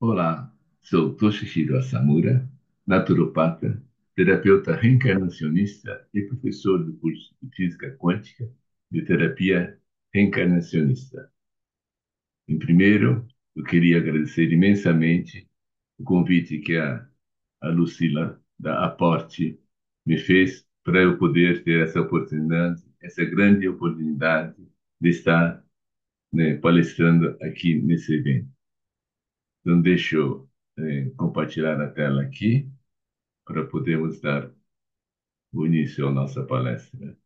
Olá, sou Toshihiro Asamura, naturopata, terapeuta reencarnacionista e professor do curso de Física Quântica de Terapia Reencarnacionista. Em primeiro, eu queria agradecer imensamente o convite que a Lucila, da Aporte, me fez para eu poder ter essa oportunidade, essa grande oportunidade de estar, né, palestrando aqui nesse evento. Então, deixa eu compartilhar a tela aqui para podermos dar o início à nossa palestra.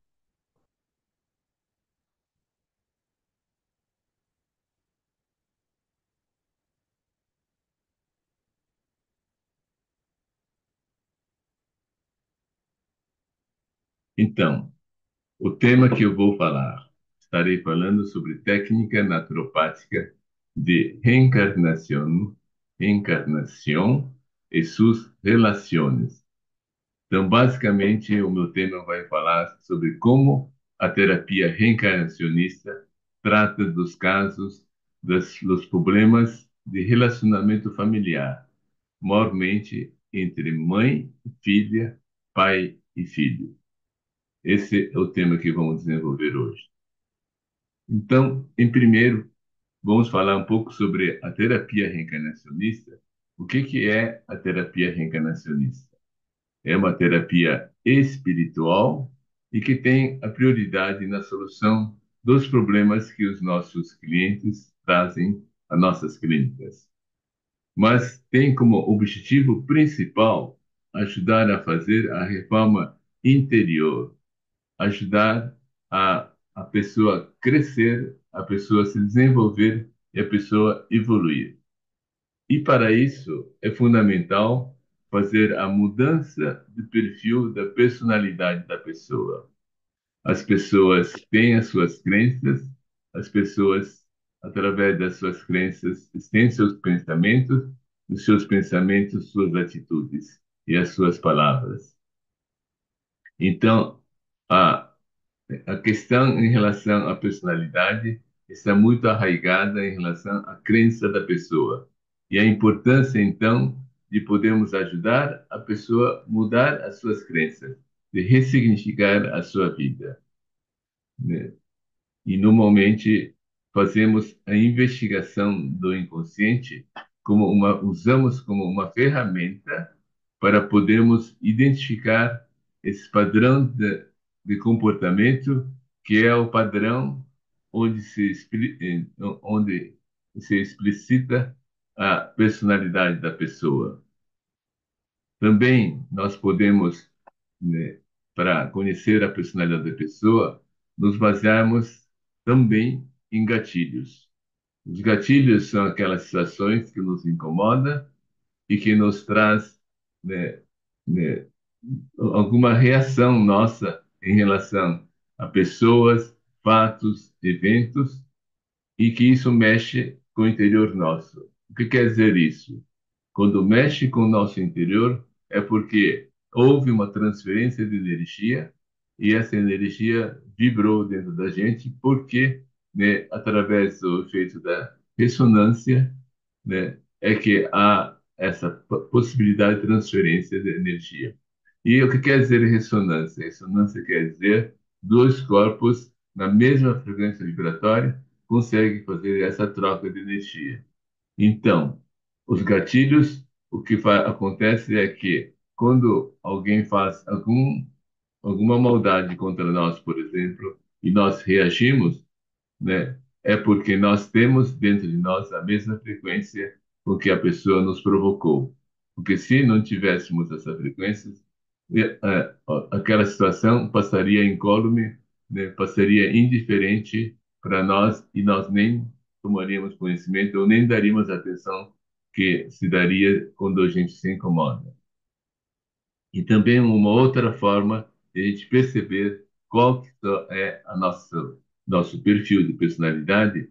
Então, o tema que eu vou falar, estarei falando sobre técnica naturopática de reencarnação e suas relações. Então, basicamente, o meu tema vai falar sobre como a terapia reencarnacionista trata dos casos dos problemas de relacionamento familiar, maiormente entre mãe e filha, pai e filho. Esse é o tema que vamos desenvolver hoje. Então, em primeiro, vamos falar um pouco sobre a terapia reencarnacionista. O que é a terapia reencarnacionista? É uma terapia espiritual e que tem a prioridade na solução dos problemas que os nossos clientes trazem às nossas clínicas. Mas tem como objetivo principal ajudar a fazer a reforma interior, ajudar a pessoa crescer, a pessoa se desenvolver e a pessoa evoluir. E para isso é fundamental fazer a mudança de perfil da personalidade da pessoa. As pessoas têm as suas crenças, as pessoas, através das suas crenças, têm seus pensamentos, os seus pensamentos, suas atitudes e as suas palavras. Então, a, a questão em relação à personalidade está muito arraigada em relação à crença da pessoa. E a importância, então, de podermos ajudar a pessoa a mudar as suas crenças, de ressignificar a sua vida, né? E normalmente fazemos a investigação do inconsciente usamos como uma ferramenta para podermos identificar esse padrão de comportamento que é o padrão onde se explicita a personalidade da pessoa. Também nós podemos, né, para conhecer a personalidade da pessoa, nos basearmos também em gatilhos. Os gatilhos são aquelas situações que nos incomodam e que nos traz, né, né, alguma reação nossa em relação a pessoas, fatos, eventos, e que isso mexe com o interior nosso. O que quer dizer isso? Quando mexe com o nosso interior, é porque houve uma transferência de energia e essa energia vibrou dentro da gente, porque, né, através do efeito da ressonância, né, é que há essa possibilidade de transferência de energia. E o que quer dizer ressonância? Ressonância quer dizer dois corpos na mesma frequência vibratória conseguem fazer essa troca de energia. Então, os gatilhos, o que acontece é que quando alguém faz alguma maldade contra nós, por exemplo, e nós reagimos, né, é porque nós temos dentro de nós a mesma frequência com que a pessoa nos provocou. Porque se não tivéssemos essa frequência, aquela situação passaria incólume, né, passaria indiferente para nós e nós nem tomaríamos conhecimento ou nem daríamos a atenção que se daria quando a gente se incomoda. E também uma outra forma de a gente perceber qual que é a nosso perfil de personalidade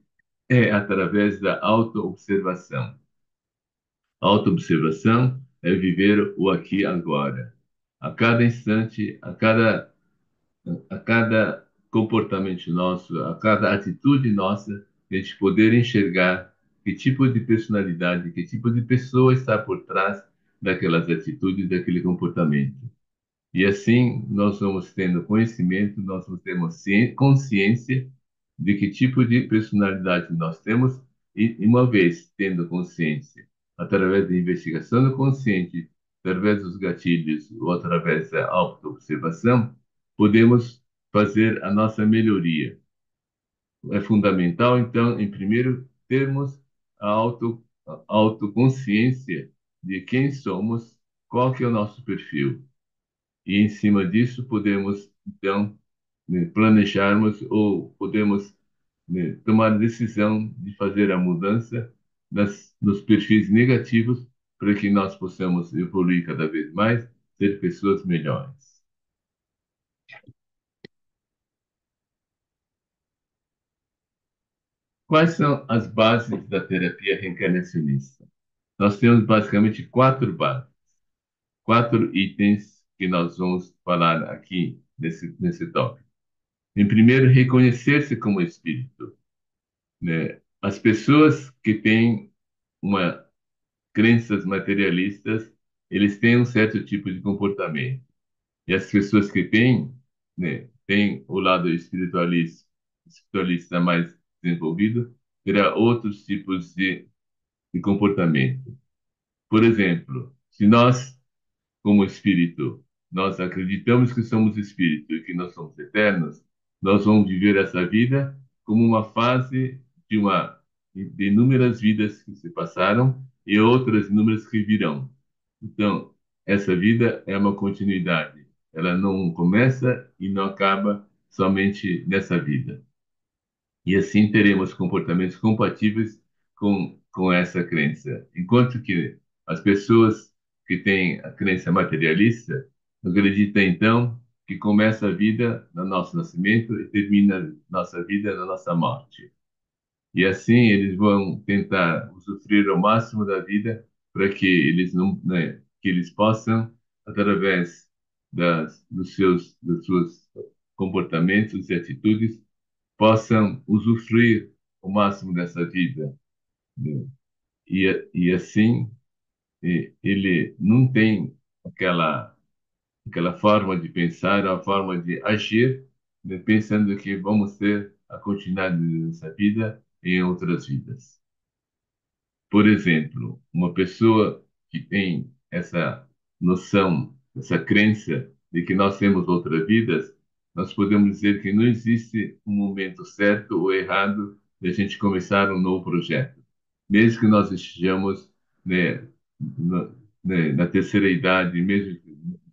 é através da autoobservação. Autoobservação é viver o aqui e agora. A cada instante, a cada comportamento nosso, a cada atitude nossa, a gente poder enxergar que tipo de personalidade, que tipo de pessoa está por trás daquelas atitudes, daquele comportamento. E assim nós vamos tendo conhecimento, nós vamos ter consciência de que tipo de personalidade nós temos, e uma vez tendo consciência, através da investigação do consciente, através dos gatilhos ou através da autoobservação, podemos fazer a nossa melhoria. É fundamental, então, em primeiro, termos a autoconsciência de quem somos, qual que é o nosso perfil. E em cima disso podemos, então, planejarmos ou podemos, tomar a decisão de fazer a mudança nos perfis negativos para que nós possamos evoluir cada vez mais, ser pessoas melhores. Quais são as bases da terapia reencarnacionista? Nós temos basicamente quatro bases, quatro itens que nós vamos falar aqui nesse tópico. Em primeiro, reconhecer-se como espírito, né? As pessoas que têm uma crenças materialistas, eles têm um certo tipo de comportamento. E as pessoas que têm, né, têm o lado espiritualista mais desenvolvido, terá outros tipos de comportamento. Por exemplo, se nós como espírito, nós acreditamos que somos espírito e que nós somos eternos, nós vamos viver essa vida como uma fase de inúmeras vidas que se passaram e outras inúmeras que virão. Então, essa vida é uma continuidade. Ela não começa e não acaba somente nessa vida. E assim teremos comportamentos compatíveis com essa crença. Enquanto que as pessoas que têm a crença materialista acreditam, então, que começa a vida no nosso nascimento e termina nossa vida na nossa morte. E assim eles vão tentar usufruir ao máximo da vida para que eles não, né, que eles possam, através dos seus comportamentos e atitudes, possam usufruir o máximo dessa vida, né? E assim ele não tem aquela forma de pensar, a forma de agir, né, pensando que vamos ter a continuidade dessa vida em outras vidas. Por exemplo, uma pessoa que tem essa noção, essa crença de que nós temos outras vidas, nós podemos dizer que não existe um momento certo ou errado de a gente começar um novo projeto. Mesmo que nós estejamos, né, na, na terceira idade, mesmo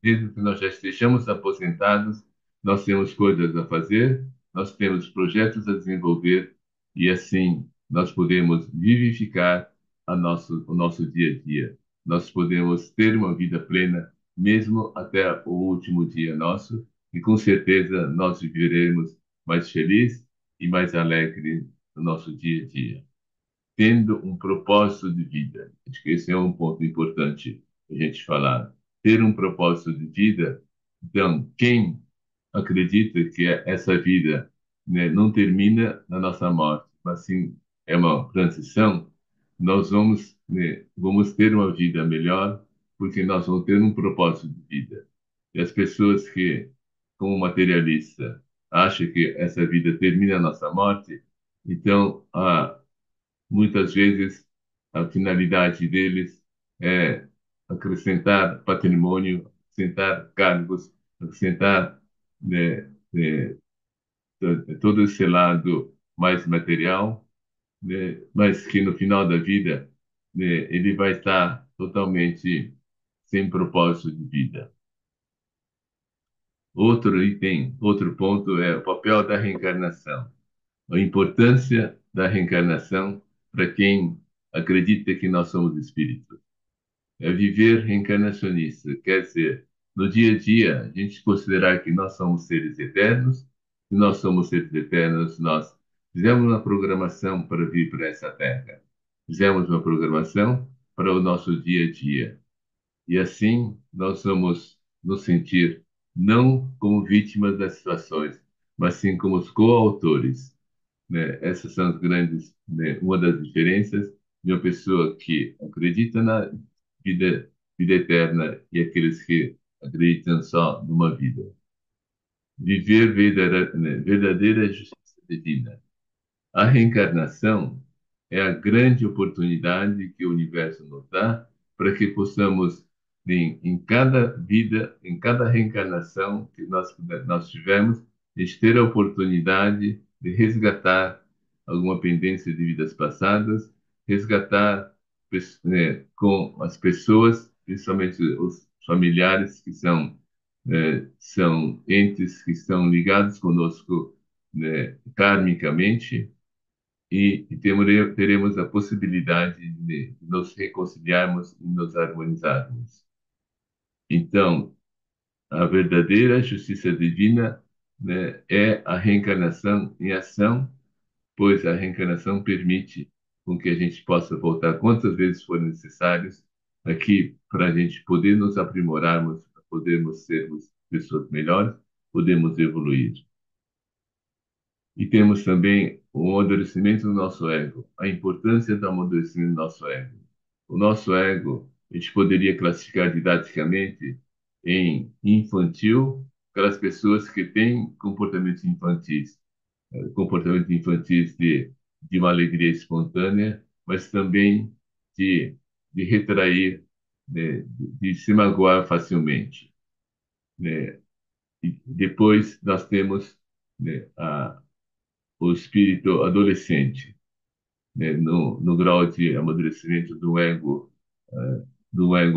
que nós já estejamos aposentados, nós temos coisas a fazer, nós temos projetos a desenvolver e assim nós podemos vivificar o nosso dia a dia. Nós podemos ter uma vida plena, mesmo até o último dia nosso, e com certeza nós viveremos mais feliz e mais alegre no nosso dia a dia, tendo um propósito de vida. Acho que esse é um ponto importante a gente falar. Ter um propósito de vida. Então, quem acredita que essa vida, né, não termina na nossa morte, mas sim é uma transição, nós vamos, né, vamos ter uma vida melhor, porque nós vamos ter um propósito de vida. E as pessoas que, como materialista, acham que essa vida termina na nossa morte, então, muitas vezes a finalidade deles é acrescentar patrimônio, acrescentar cargos, acrescentar, né, todo esse lado mais material, né, mas que no final da vida, né, ele vai estar totalmente sem propósito de vida. Outro item, outro ponto é o papel da reencarnação, a importância da reencarnação para quem acredita que nós somos espíritos. É viver reencarnacionista, quer dizer, no dia a dia, a gente considerar que nós somos seres eternos, se nós somos seres eternos, nós fizemos uma programação para vir para essa terra, fizemos uma programação para o nosso dia a dia. E assim nós vamos nos sentir não como vítimas das situações, mas sim como os coautores, né? Essas são as grandes, né, uma das diferenças de uma pessoa que acredita na vida, vida eterna e aqueles que acreditam só numa vida. Viver verdadeira justiça divina. A reencarnação é a grande oportunidade que o universo nos dá para que possamos, em cada vida, em cada reencarnação que nós tivermos, a gente ter a oportunidade de resgatar alguma pendência de vidas passadas, resgatar com as pessoas, principalmente os familiares que são entes que estão ligados conosco, né, karmicamente, e teremos a possibilidade de nos reconciliarmos e nos harmonizarmos. Então, a verdadeira justiça divina, né, é a reencarnação em ação, pois a reencarnação permite com que a gente possa voltar quantas vezes forem necessários aqui para a gente poder nos aprimorarmos, para podermos sermos pessoas melhores, podemos evoluir. E temos também o amadurecimento do nosso ego, a importância do amadurecimento do nosso ego. O nosso ego, a gente poderia classificar didaticamente em infantil, aquelas pessoas que têm comportamentos infantis de uma alegria espontânea, mas também de, de retrair, né, de se magoar facilmente, né? E depois nós temos, né, o espírito adolescente, né, no grau de amadurecimento do ego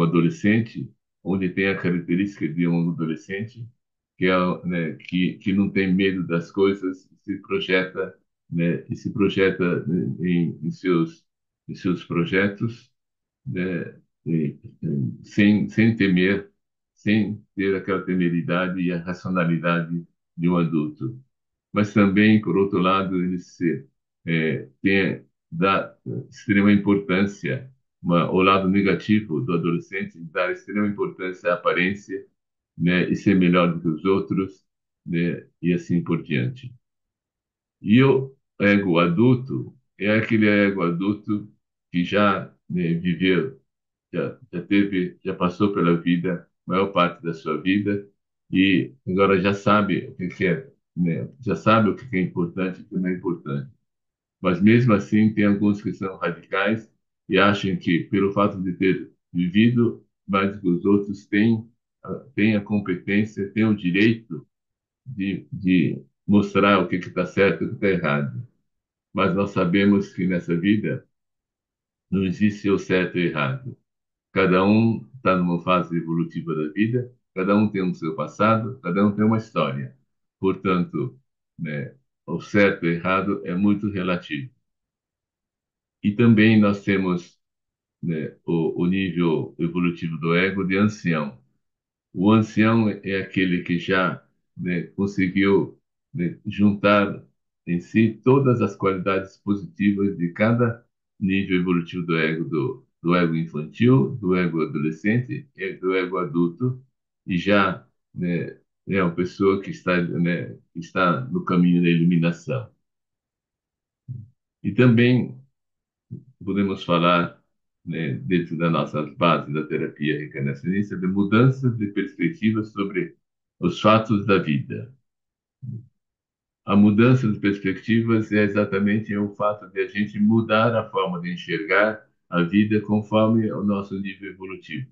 adolescente, onde tem a característica de um adolescente que não tem medo das coisas, se projeta em seus projetos, né, sem temer, sem ter aquela temeridade e a racionalidade de um adulto. Mas também, por outro lado, dá extrema importância, o lado negativo do adolescente, dar extrema importância à aparência, né, e ser melhor do que os outros, né, e assim por diante. E o ego adulto é aquele ego adulto que já, né, viveu, já passou pela vida, a maior parte da sua vida, e agora já sabe o que é, né? Já sabe o que é importante e o que não é importante. Mas mesmo assim, tem alguns que são radicais e acham que, pelo fato de ter vivido mais do que os outros, têm a competência, têm o direito de mostrar o que está certo e o que está errado. Mas nós sabemos que nessa vida não existe o certo e o errado. Cada um está numa fase evolutiva da vida, cada um tem um seu passado, cada um tem uma história. Portanto, né, o certo e o errado é muito relativo. E também nós temos, né, o nível evolutivo do ego de ancião. O ancião é aquele que já, né, conseguiu, né, juntar em si todas as qualidades positivas de cada nível evolutivo do ego, do ego infantil, do ego adolescente e do ego adulto, e já, né, é uma pessoa que está no caminho da iluminação. E também podemos falar, né, dentro da nossa base da terapia reencarnacionista, de mudanças de perspectiva sobre os fatos da vida. A mudança de perspectivas é exatamente o fato de a gente mudar a forma de enxergar a vida conforme o nosso nível evolutivo,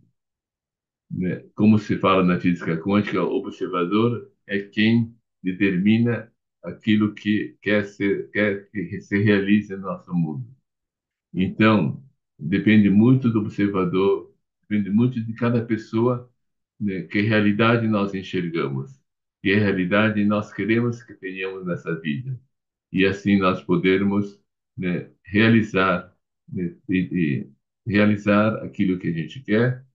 né? Como se fala na física quântica, o observador é quem determina aquilo que quer que se realize no nosso mundo. Então, depende muito do observador, depende muito de cada pessoa, né, que realidade nós enxergamos, que realidade nós queremos que tenhamos nessa vida. E assim nós podermos, né, e realizar aquilo que a gente quer,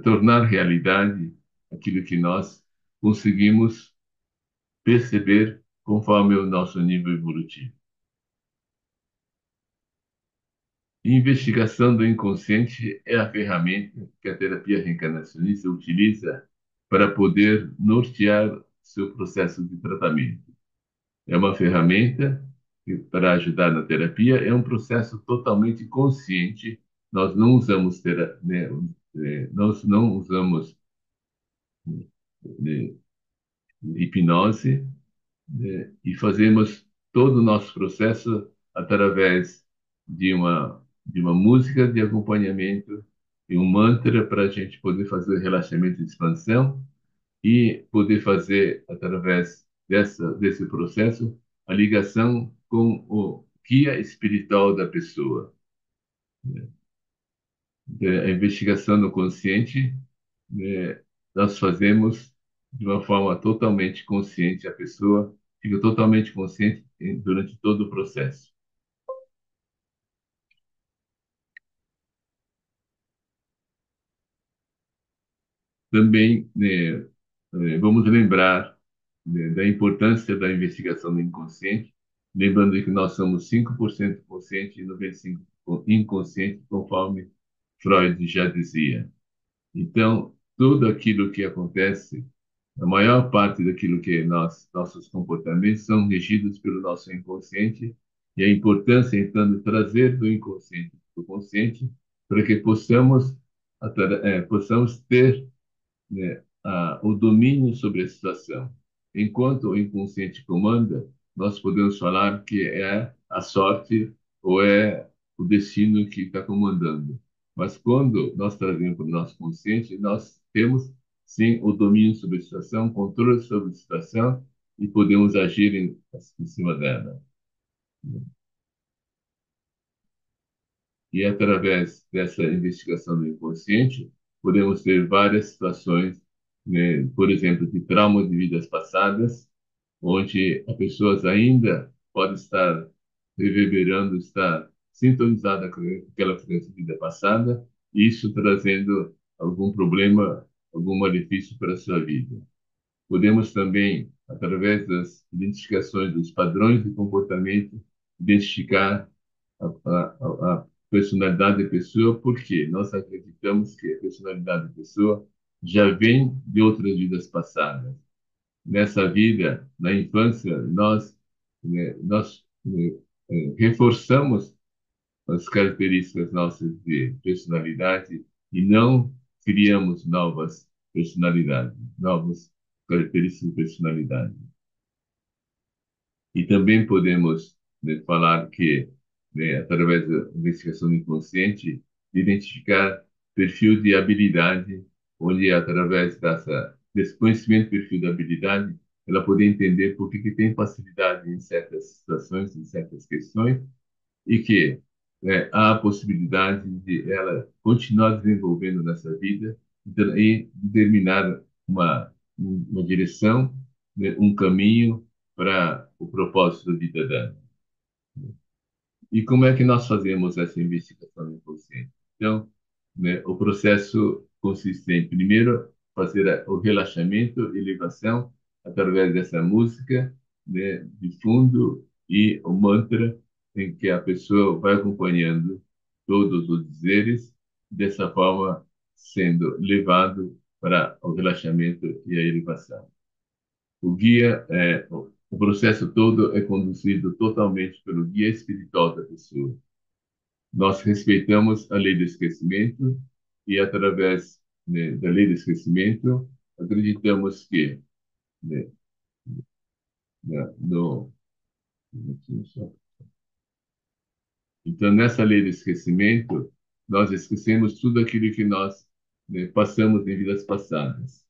tornar realidade aquilo que nós conseguimos perceber conforme o nosso nível evolutivo. Investigação do inconsciente é a ferramenta que a terapia reencarnacionista utiliza para poder nortear seu processo de tratamento. É uma ferramenta para ajudar na terapia é um processo totalmente consciente. Nós não usamos nós não usamos né, hipnose, né, e fazemos todo o nosso processo através de uma música de acompanhamento e um mantra para a gente poder fazer relaxamento e expansão e poder fazer, através desse processo, a ligação com o guia espiritual da pessoa. A investigação no consciente, né, nós fazemos de uma forma totalmente consciente, a pessoa fica totalmente consciente durante todo o processo. Também, né, vamos lembrar, né, da importância da investigação do inconsciente, lembrando que nós somos 5% consciente e 95% inconsciente, conforme Freud já dizia. Então, tudo aquilo que acontece, a maior parte daquilo que nossos comportamentos são regidos pelo nosso inconsciente, e a importância, então, de trazer do inconsciente para o consciente, para que possamos ter, né, o domínio sobre a situação. Enquanto o inconsciente comanda, nós podemos falar que é a sorte ou é o destino que está comandando. Mas quando nós trazemos para o nosso consciente, nós temos, sim, o domínio sobre a situação, controle sobre a situação e podemos agir em cima dela. E através dessa investigação do inconsciente, podemos ter várias situações, né, por exemplo, de traumas de vidas passadas, onde a pessoa ainda pode estar reverberando, estar sintonizada com aquela vida passada, isso trazendo algum problema, algum malefício para a sua vida. Podemos também, através das identificações dos padrões de comportamento, identificar a personalidade da pessoa, porque nós acreditamos que a personalidade da pessoa já vem de outras vidas passadas. Nessa vida, na infância, nós reforçamos as características nossas de personalidade e não criamos novas personalidades, novas características de personalidade. E também podemos, né, falar que, né, através da investigação do inconsciente, identificar perfil de habilidade, onde através desse conhecimento perfil da habilidade, ela poder entender por que tem facilidade em certas situações, em certas questões, e que, né, há a possibilidade de ela continuar desenvolvendo nessa vida e determinar uma direção, né, um caminho para o propósito da vida dela. E como é que nós fazemos essa investigação inconsciente? Então, né, o processo consiste em, primeiro, fazer o relaxamento e elevação através dessa música, né, de fundo e o mantra em que a pessoa vai acompanhando todos os dizeres, dessa forma sendo levado para o relaxamento e a elevação. O processo todo é conduzido totalmente pelo guia espiritual da pessoa. Nós respeitamos a lei do esquecimento e, através, né, da lei do esquecimento, acreditamos que, né, no, então, nessa lei do esquecimento, nós esquecemos tudo aquilo que nós, né, passamos em vidas passadas,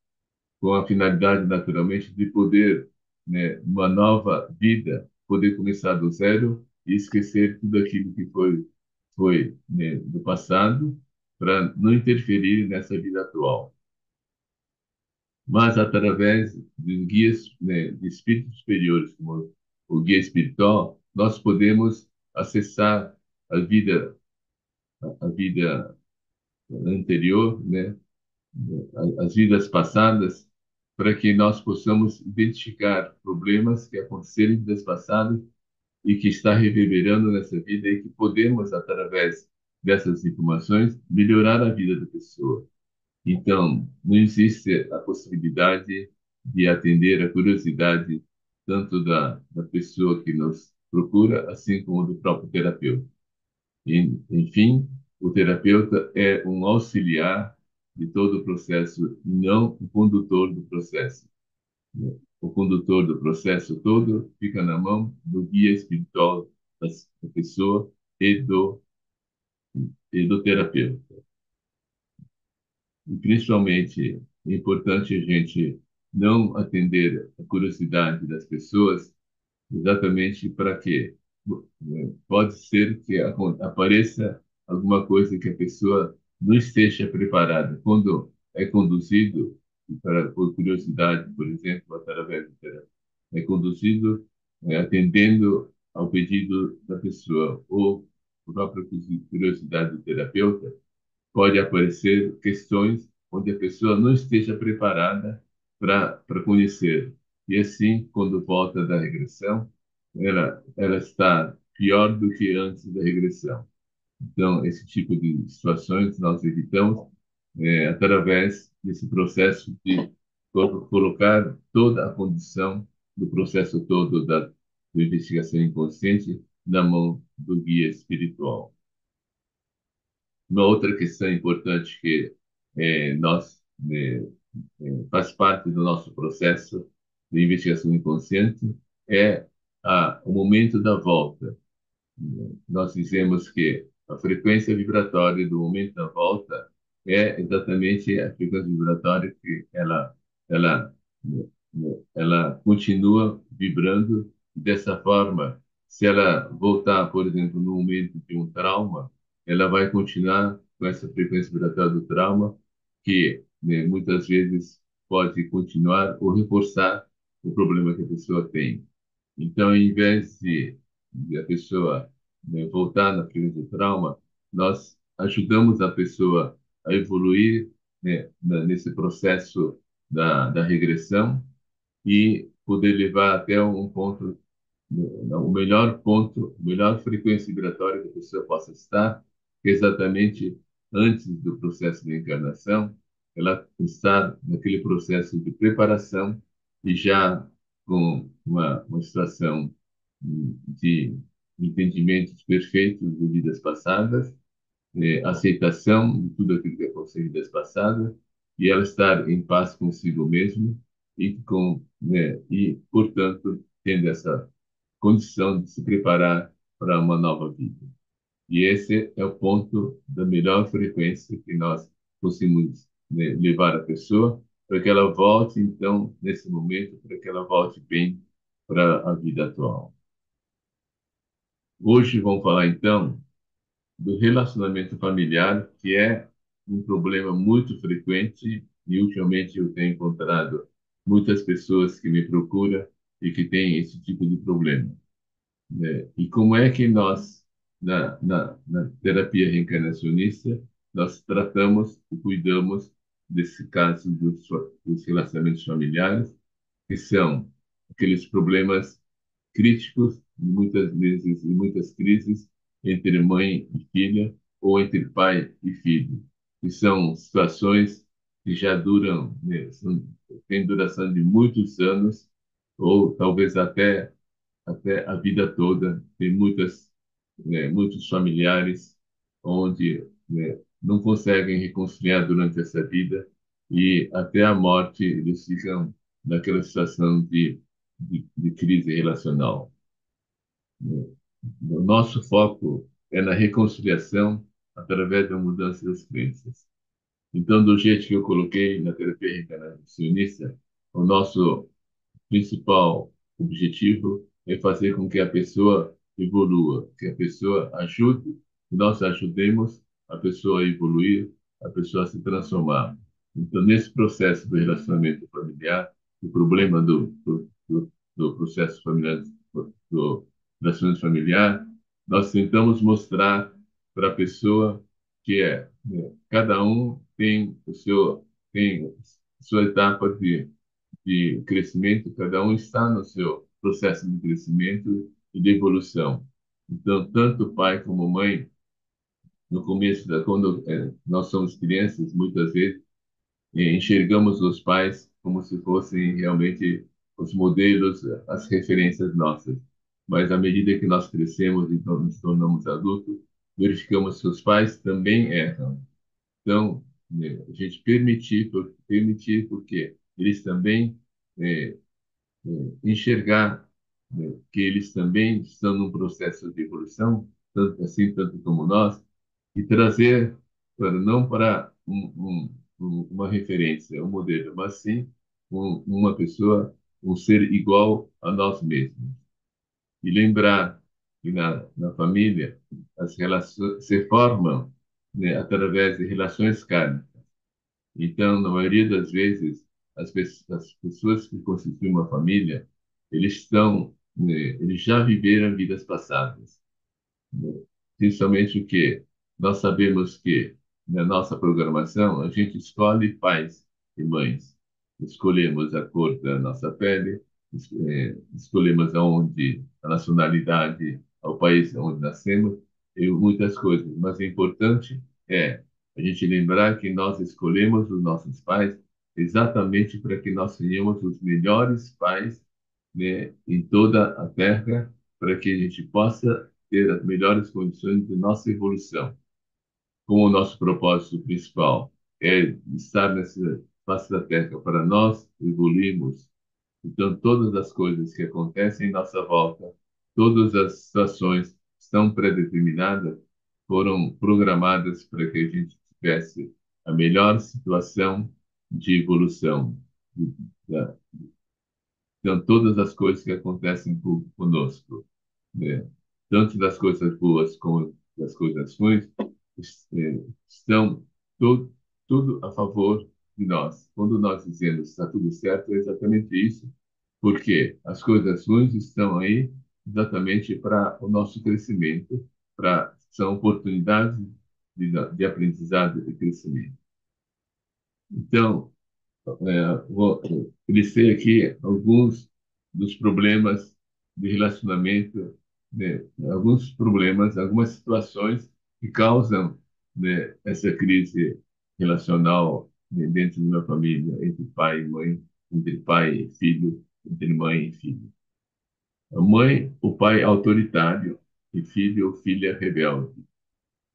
com a finalidade, naturalmente, de poder, né, uma nova vida, poder começar do zero e esquecer tudo aquilo que foi, né, do passado, para não interferir nessa vida atual. Mas através de guias, né, de espíritos superiores, como o guia espiritual, nós podemos acessar a vida anterior, né, as vidas passadas, para que nós possamos identificar problemas que aconteceram em vidas passadas e que está reverberando nessa vida e que podemos, através dessas informações, melhorar a vida da pessoa. Então, não existe a possibilidade de atender a curiosidade tanto da pessoa que nos procura, assim como do próprio terapeuta. E, enfim, o terapeuta é um auxiliar de todo o processo, não o condutor do processo. O condutor do processo todo fica na mão do guia espiritual da pessoa e do terapeuta. E, principalmente, é importante a gente não atender a curiosidade das pessoas. Exatamente para quê? Pode ser que apareça alguma coisa que a pessoa não esteja preparada. Quando é conduzido, por curiosidade, por exemplo, através do terapeuta, é conduzido atendendo ao pedido da pessoa ou a própria curiosidade do terapeuta, pode aparecer questões onde a pessoa não esteja preparada para conhecer. E assim, quando volta da regressão, ela está pior do que antes da regressão. Então, esse tipo de situações nós evitamos através desse processo de colocar toda a condição do processo todo da investigação inconsciente na mão do guia espiritual. Uma outra questão importante que nós faz parte do nosso processo de investigação inconsciente é o momento da volta. Nós dizemos que a frequência vibratória do momento da volta é exatamente a frequência vibratória que ela, ela continua vibrando dessa forma. Se ela voltar, por exemplo, no momento de um trauma, ela vai continuar com essa frequência vibratória do trauma, que muitas vezes pode continuar ou reforçar o problema que a pessoa tem. Então, em vez de a pessoa voltar na crise do trauma, nós ajudamos a pessoa a evoluir nesse processo da regressão e poder levar até um ponto, o melhor ponto, a melhor frequência vibratória que a pessoa possa estar, que é exatamente antes do processo de encarnação, ela está naquele processo de preparação e já com uma situação de entendimentos perfeitos de vidas passadas, aceitação de tudo aquilo que aconteceu em vidas passadas, e ela estar em paz consigo mesmo e portanto tendo essa condição de se preparar para uma nova vida. E esse é o ponto da melhor frequência que nós conseguimos levar a pessoa para que ela volte então nesse momento, para que ela volte bem para a vida atual. Hoje vamos falar então do relacionamento familiar, que é um problema muito frequente e ultimamente eu tenho encontrado muitas pessoas que me procuram e que têm esse tipo de problema, né? E como é que nós, na terapia reencarnacionista, nós tratamos e cuidamos desse caso dos relacionamentos familiares, que são aqueles problemas críticos, muitas vezes, e muitas crises entre mãe e filha, ou entre pai e filho, que são situações que já duram, né, têm duração de muitos anos, ou talvez até a vida toda. Tem muitos familiares onde não conseguem reconciliar durante essa vida e até a morte eles ficam naquela situação de crise relacional. O nosso foco é na reconciliação através da mudança das crenças. Então, do jeito que eu coloquei na terapia reencarnacionista, o nosso principal objetivo é fazer com que a pessoa evolua, que a pessoa ajude, que nós ajudemos a pessoa a evoluir, a pessoa a se transformar. Então, nesse processo do relacionamento familiar, o problema do processo familiar, do relacionamento familiar, nós tentamos mostrar para a pessoa que cada um tem sua etapa de crescimento, cada um está no seu processo de crescimento e de evolução. Então, tanto pai como mãe, no começo, quando nós somos crianças, muitas vezes enxergamos os pais como se fossem realmente os modelos, as referências nossas. mas à medida que nós crescemos e nos tornamos adultos, verificamos que os pais também erram. Então, né, a gente permitir porque eles também é, enxergar, né, que eles também estão num processo de evolução, tanto assim, tanto como nós, e trazer para não para uma referência, um modelo, mas sim uma pessoa, um ser igual a nós mesmos. E lembrar que na família as relações se formam, né, através de relações kármicas. Então, na maioria das vezes, as pessoas que constituem uma família, né, eles já viveram vidas passadas, né? Principalmente o que nós sabemos que na nossa programação a gente escolhe pais e mães. Escolhemos a cor da nossa pele, escolhemos aonde, a nacionalidade, o país onde nascemos e muitas coisas. Mas o importante é a gente lembrar que nós escolhemos os nossos pais exatamente para que nós tenhamos os melhores pais, né, em toda a Terra, para que a gente possa ter as melhores condições de nossa evolução. Como o nosso propósito principal é estar nessa face da Terra para nós evoluirmos, então todas as coisas que acontecem em nossa volta, todas as situações estão predeterminadas, foram programadas para que a gente tivesse a melhor situação de evolução. Então, todas as coisas que acontecem conosco, né, tanto das coisas boas como das coisas ruins, estão tudo, tudo a favor de nós. Quando nós dizemos está tudo certo, é exatamente isso, porque as coisas ruins estão aí exatamente para o nosso crescimento, são oportunidades de aprendizado e de crescimento. Então, vou listei aqui alguns dos problemas de relacionamento, né? Alguns problemas, algumas situações que causam, né, essa crise relacional, né, dentro de uma família, entre pai e mãe, entre pai e filho, entre mãe e filho. A mãe, o pai autoritário e filho ou filha rebelde.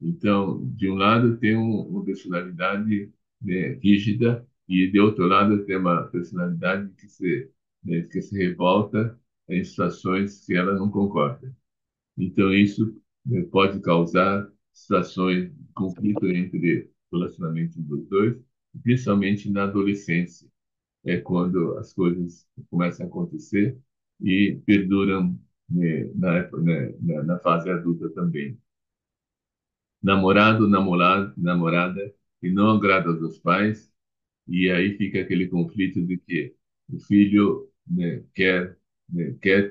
Então, de um lado tem uma personalidade, né, rígida e de outro lado tem uma personalidade né, que se revolta em situações que ela não concorda. Então, isso, né, pode causar situações de conflito entre o relacionamento dos dois, principalmente na adolescência, é quando as coisas começam a acontecer e perduram, né, na fase adulta também. Namorada que não agrada aos pais, e aí fica aquele conflito de que o filho, né, quer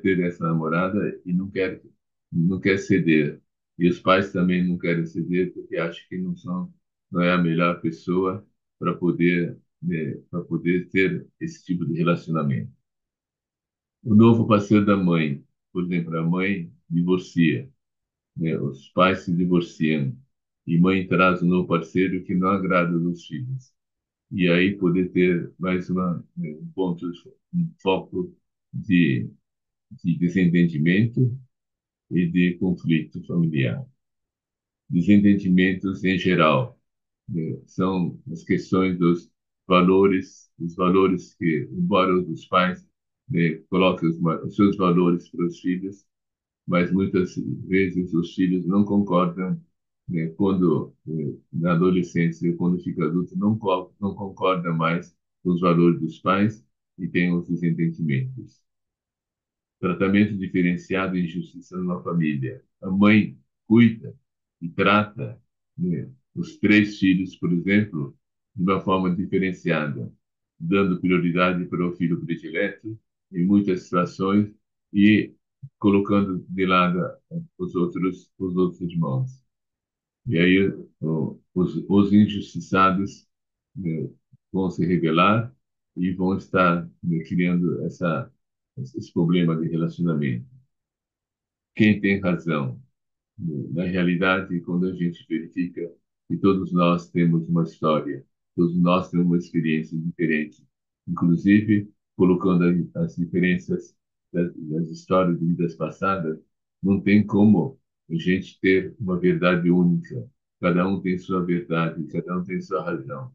ter essa namorada e não quer ceder. E os pais também não querem ceder porque acham que não é a melhor pessoa para poder, né, para poder ter esse tipo de relacionamento. O novo parceiro da mãe, por exemplo, a mãe divorcia, né, os pais se divorciam e mãe traz um novo parceiro que não agrada dos filhos. E aí poder ter mais um ponto, um foco de, de desentendimento e de conflito familiar. Desentendimentos em geral, né, são as questões dos valores, os valores que, embora os pais, né, coloquem os seus valores para os filhos, mas muitas vezes os filhos não concordam, né, quando, na adolescência, quando fica adulto, não concorda mais com os valores dos pais e tem os desentendimentos. Tratamento diferenciado e injustiça numa família. A mãe cuida e trata, né, os três filhos, por exemplo, de uma forma diferenciada, dando prioridade para o filho predileto em muitas situações e colocando de lado os outros irmãos. E aí os injustiçados, né, vão se rebelar e vão estar, né, criando esse problema de relacionamento. Quem tem razão? Na realidade, quando a gente verifica que todos nós temos uma história, todos nós temos uma experiência diferente, inclusive colocando as diferenças das histórias de vidas passadas, não tem como a gente ter uma verdade única. Cada um tem sua verdade, cada um tem sua razão.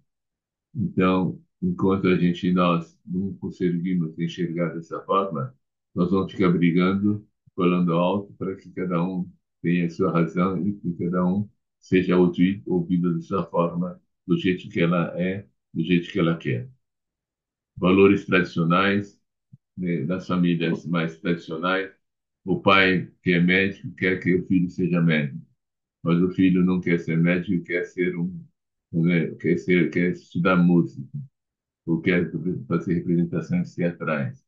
Então, enquanto nós não conseguimos enxergar dessa forma, nós vamos ficar brigando, falando alto para que cada um tenha sua razão e que cada um seja ouvido de sua forma, do jeito que ela é, do jeito que ela quer. Valores tradicionais, né, das famílias mais tradicionais, o pai que é médico quer que o filho seja médico, mas o filho não quer ser médico, quer ser né, quer estudar música ou quer fazer representações teatrais.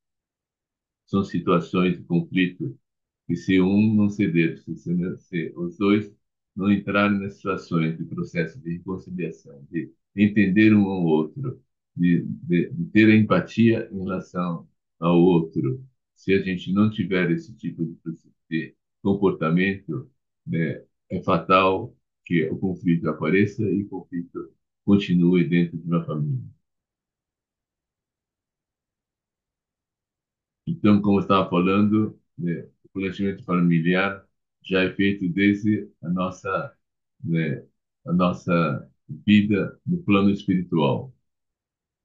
São situações de conflito que se um não ceder, se os dois não entrarem nas situações de processo de reconciliação, de entender um ao outro, de ter empatia em relação ao outro, se a gente não tiver esse tipo de comportamento, né, é fatal que o conflito apareça e o conflito continue dentro de uma família. Então, como eu estava falando, né, o planejamento familiar já é feito desde né, a nossa vida no plano espiritual.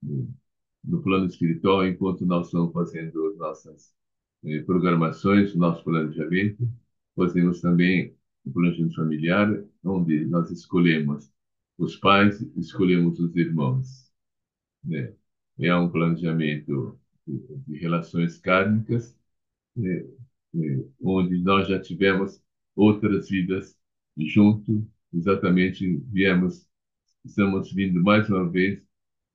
Né? No plano espiritual, enquanto nós estamos fazendo as nossas programações, o nosso planejamento, fazemos também o planejamento familiar, onde nós escolhemos os pais, escolhemos os irmãos. Né? É um planejamento de relações kármicas, é, onde nós já tivemos outras vidas juntos, exatamente estamos vindo mais uma vez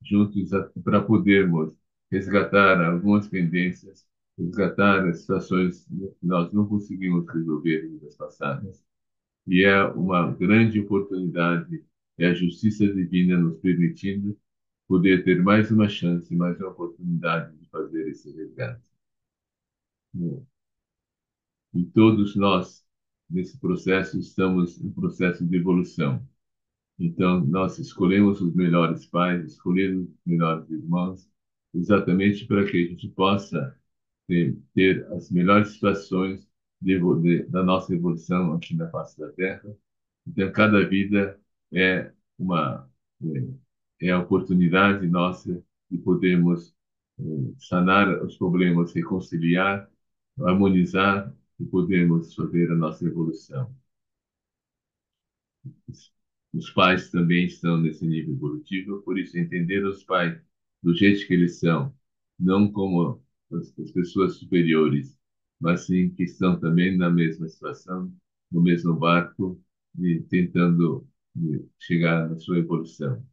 juntos para podermos resgatar algumas pendências, resgatar as situações que nós não conseguimos resolver em vidas passadas. E é uma grande oportunidade, é a justiça divina nos permitindo poder ter mais uma chance, mais uma oportunidade de fazer esse resgate. E todos nós, nesse processo, estamos em processo de evolução. Então, nós escolhemos os melhores pais, escolhemos os melhores irmãos, exatamente para que a gente possa ter as melhores situações da nossa evolução aqui na face da Terra. Então, cada vida é uma a oportunidade nossa de podermos sanar os problemas, reconciliar, harmonizar e podermos fazer a nossa evolução. Os pais também estão nesse nível evolutivo, por isso entender os pais do jeito que eles são, não como as pessoas superiores, mas sim que estão também na mesma situação, no mesmo barco, e tentando chegar na sua evolução.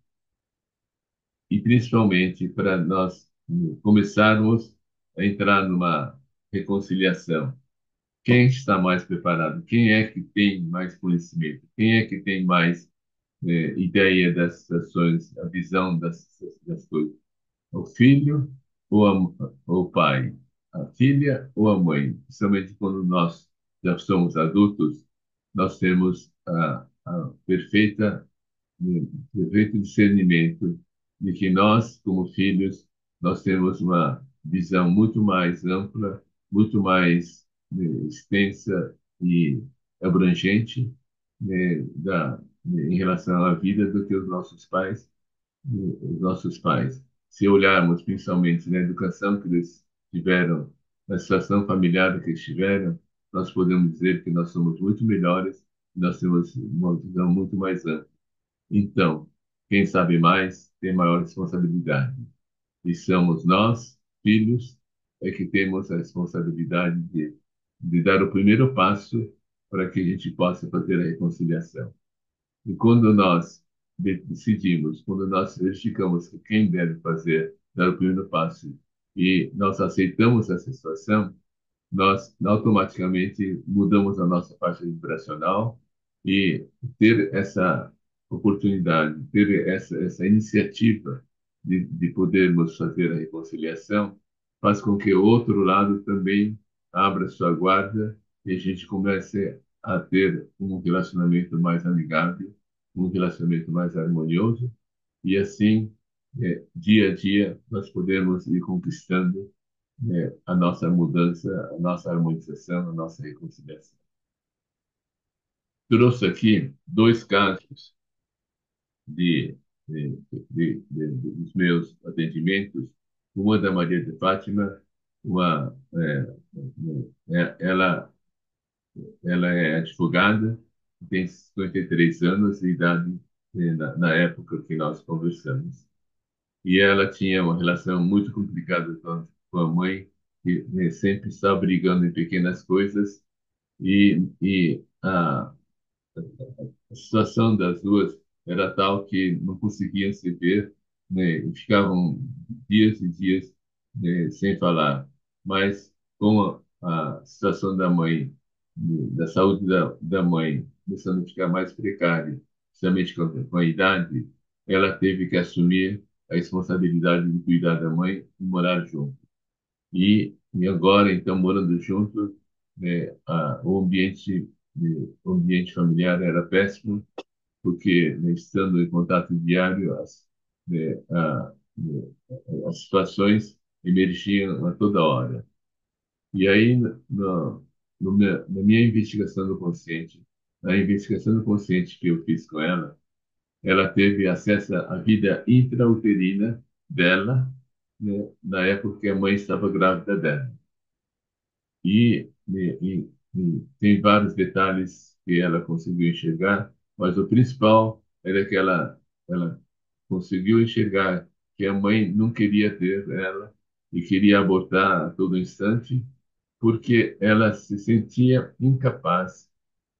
E principalmente para nós começarmos a entrar numa reconciliação. Quem está mais preparado? Quem é que tem mais conhecimento? Quem é que tem mais ideia das situações, a visão das coisas? O filho ou o pai? A filha ou a mãe? Principalmente quando nós já somos adultos, nós temos a perfeito discernimento de que nós, como filhos, nós temos uma visão muito mais ampla, muito mais extensa e abrangente em relação à vida do que os nossos pais. Se olharmos principalmente na educação que eles tiveram, na situação familiar que eles tiveram, nós podemos dizer que nós somos muito melhores, nós temos uma visão muito mais ampla. Então, quem sabe mais tem maior responsabilidade. E somos nós, filhos, é que temos a responsabilidade de dar o primeiro passo para que a gente possa fazer a reconciliação. E quando nós decidimos, quando nós verificamos que quem deve fazer, dar o primeiro passo, e nós aceitamos essa situação, nós automaticamente mudamos a nossa faixa vibracional e ter essa oportunidade, ter essa iniciativa de podermos fazer a reconciliação, faz com que o outro lado também abra sua guarda e a gente comece a ter um relacionamento mais amigável, um relacionamento mais harmonioso, e assim, dia a dia, nós podemos ir conquistando a nossa mudança, a nossa harmonização, a nossa reconciliação. Trouxe aqui dois casos de, dos meus atendimentos, uma da Maria de Fátima, uma, ela, ela é advogada, tem 53 anos de idade, na época que nós conversamos. E ela tinha uma relação muito complicada com a mãe, que sempre estava brigando em pequenas coisas, e a situação das duas era tal que não conseguiam se ver, né, e ficavam dias e dias, né, sem falar. Mas com a situação da mãe, da saúde da mãe, começando a ficar mais precária, especialmente com a idade, ela teve que assumir a responsabilidade de cuidar da mãe e morar junto. E agora, então, morando junto, né, o ambiente familiar era péssimo, porque, né, estando em contato diário, né, as situações emergiam a toda hora. E aí, na minha investigação do consciente, na investigação do consciente que eu fiz com ela teve acesso à vida intrauterina dela, né, na época que a mãe estava grávida dela. E tem vários detalhes que ela conseguiu enxergar, mas o principal era que ela conseguiu enxergar que a mãe não queria ter ela e queria abortar a todo instante, porque ela se sentia incapaz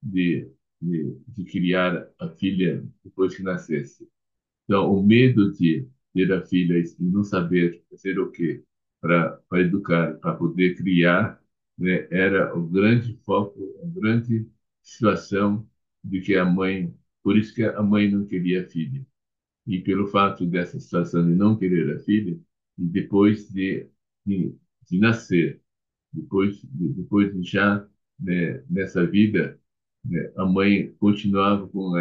de criar a filha depois que nascesse. Então, o medo de ter a filha e não saber fazer o quê para educar, para poder criar, né, era o grande foco, a grande situação de que a mãe, por isso que a mãe não queria a filha. E pelo fato dessa situação de não querer a filha, e depois de, de nascer, depois de já, né, nessa vida, né, a mãe continuava com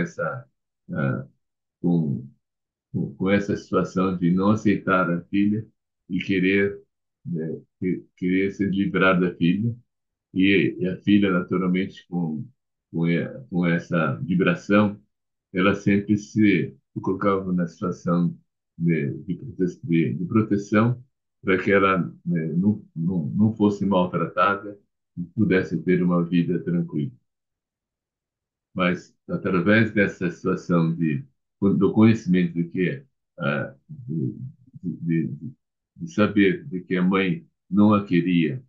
ah, com com essa situação de não aceitar a filha e querer, né, querer se livrar da filha. E a filha, naturalmente, com essa vibração, ela sempre se colocava na situação de proteção para que ela, né, não fosse maltratada e pudesse ter uma vida tranquila. Mas através dessa situação do conhecimento do que é, de, de saber de que a mãe não a queria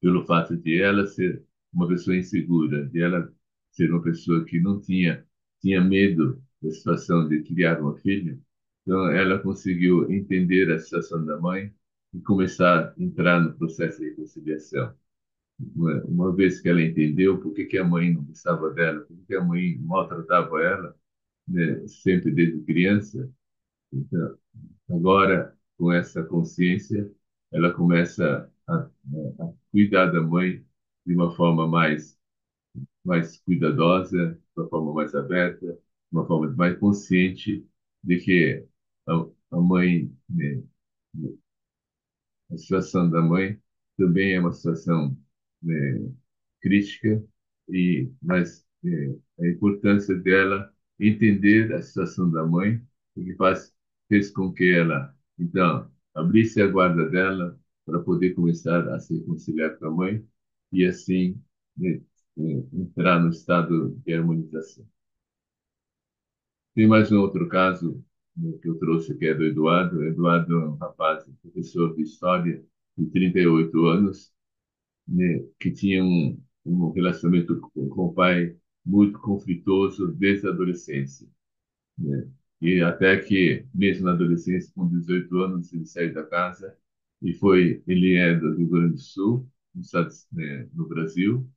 pelo fato de ela ser uma pessoa insegura, de ela ser uma pessoa que não tinha medo da situação de criar uma filha, então ela conseguiu entender a situação da mãe e começar a entrar no processo de reconciliação. Uma vez que ela entendeu por que a mãe não gostava dela, por que a mãe maltratava ela, né, sempre desde criança, então, agora, com essa consciência, ela começa a cuidar da mãe de uma forma mais cuidadosa, de uma forma mais aberta, de uma forma mais consciente de que a mãe, né, a situação da mãe também é uma situação, né, crítica, mas a importância dela entender a situação da mãe, o que fez com que ela, então, abrisse a guarda dela para poder começar a se reconciliar com a mãe e, assim, né, entrar no estado de harmonização. Tem mais um outro caso, né, que eu trouxe, que é do Eduardo. O Eduardo é um rapaz, professor de História, de 38 anos, né, que tinha um relacionamento com o pai muito conflituoso desde a adolescência, né? E até que, mesmo na adolescência, com 18 anos, ele saiu da casa ele é do Rio Grande do Sul, no, estado, né, no Brasil,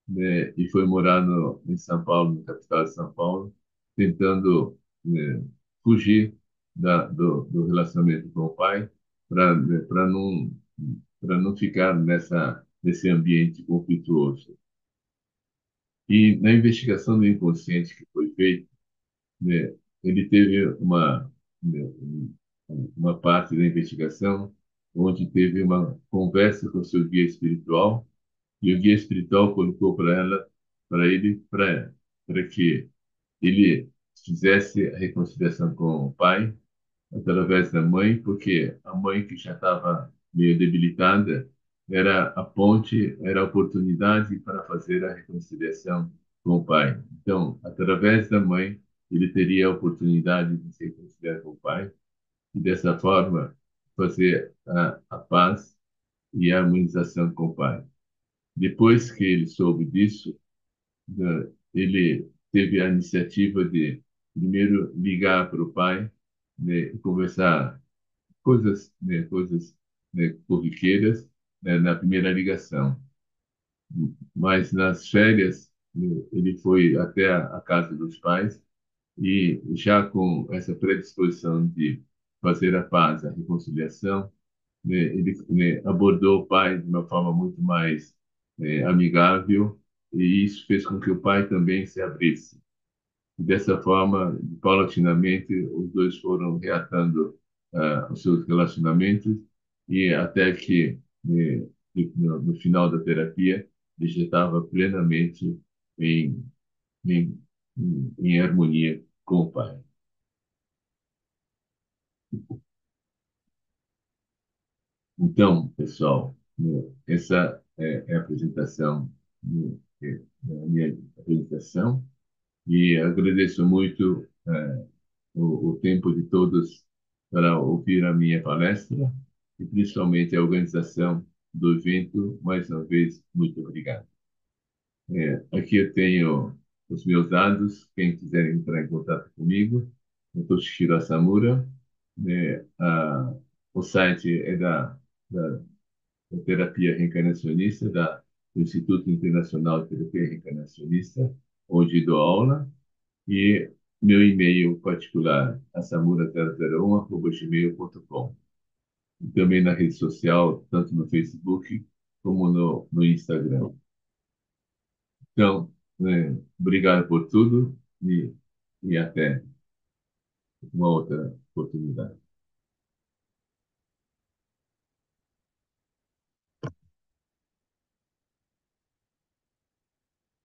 né, e foi morar em São Paulo, na capital de São Paulo, tentando, né, fugir do relacionamento com o pai para, né, para não ficar nesse ambiente conflituoso. E na investigação do inconsciente que foi feita, né, ele teve né, uma parte da investigação onde teve uma conversa com seu guia espiritual, e o guia espiritual colocou para ele, para que ele fizesse a reconciliação com o pai através da mãe, porque a mãe que já estava meio debilitada era a ponte, era a oportunidade para fazer a reconciliação com o pai. Então, através da mãe, ele teria a oportunidade de se reconciliar com o pai e dessa forma fazer a paz e a harmonização com o pai. Depois que ele soube disso, ele teve a iniciativa de primeiro ligar para o pai, né, e conversar coisas, né, corriqueiras, né, na primeira ligação. Mas nas férias, né, ele foi até a casa dos pais e já com essa predisposição de fazer a paz, a reconciliação, né, ele, né, abordou o pai de uma forma muito mais, amigável, e isso fez com que o pai também se abrisse. E dessa forma, paulatinamente, os dois foram reatando os seus relacionamentos e até que, no final da terapia, ele já estava plenamente em, em, em harmonia com o pai. Então, pessoal, essa é a apresentação, a minha apresentação, e agradeço muito o tempo de todos para ouvir a minha palestra e principalmente a organização do evento. Mais uma vez, muito obrigado. Aqui eu tenho os meus dados, quem quiser entrar em contato comigo, eu sou Toshiro Asamura, né, o site é da terapia reencarnacionista, do Instituto Internacional de Terapia Reencarnacionista, onde dou aula, e meu e-mail particular, assamura001@gmail.com. E também na rede social, tanto no Facebook como no Instagram. Então, obrigado por tudo e até uma outra oportunidade.